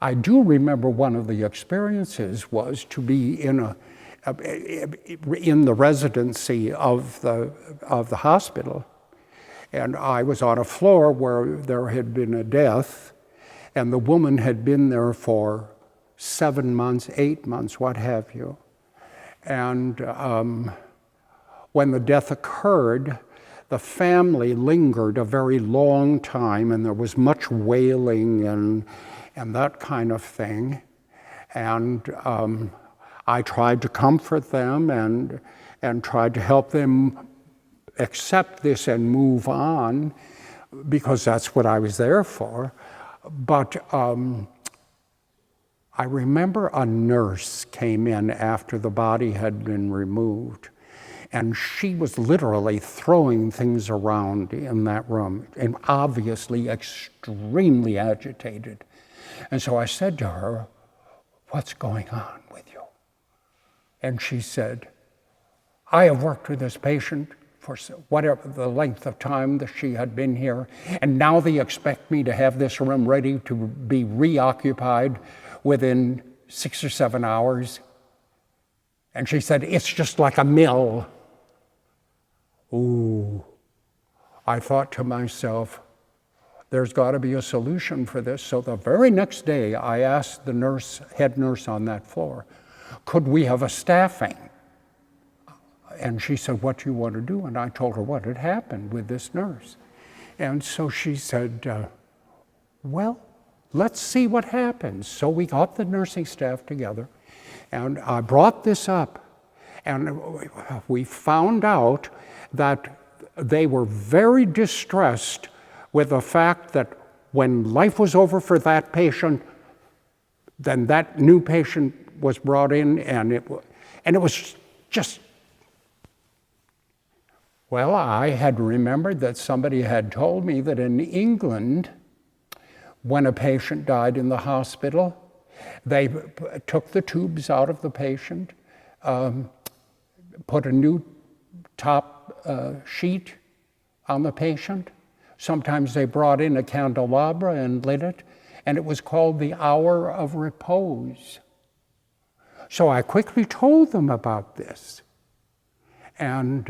I do remember one of the experiences was to be in the residency of the hospital, and I was on a floor where there had been a death, and the woman had been there for 7 months, 8 months, what have you. And when the death occurred, the family lingered a very long time, and there was much wailing and that kind of thing. And I tried to comfort them and tried to help them accept this and move on, because that's what I was there for. But I remember a nurse came in after the body had been removed, and she was literally throwing things around in that room, and obviously extremely agitated. And so I said to her, "What's going on with you?" And she said, "I have worked with this patient for whatever the length of time that she had been here, and now they expect me to have this room ready to be reoccupied within 6 or 7 hours." And she said, "It's just like a mill." Ooh, I thought to myself, there's got to be a solution for this. So the very next day, I asked the head nurse on that floor, could we have a staffing? And she said, "What do you want to do?" And I told her what had happened with this nurse. And so she said, "Well, let's see what happens." So we got the nursing staff together, and I brought this up, and we found out that they were very distressed with the fact that when life was over for that patient, then that new patient was brought in, and it was just, well, I had remembered that somebody had told me that in England, when a patient died in the hospital, they took the tubes out of the patient, put a new top sheet on the patient. Sometimes they brought in a candelabra and lit it, and it was called the hour of repose. So I quickly told them about this. And,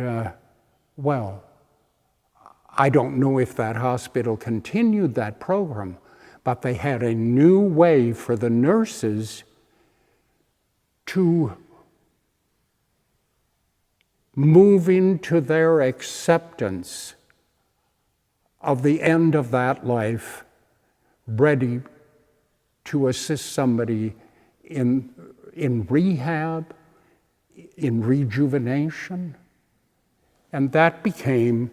well, I don't know if that hospital continued that program, but they had a new way for the nurses to move into their acceptance of the end of that life, ready to assist somebody in rehab, in rejuvenation. And that became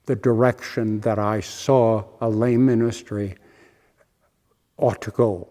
the direction that I saw a lay ministry ought to go.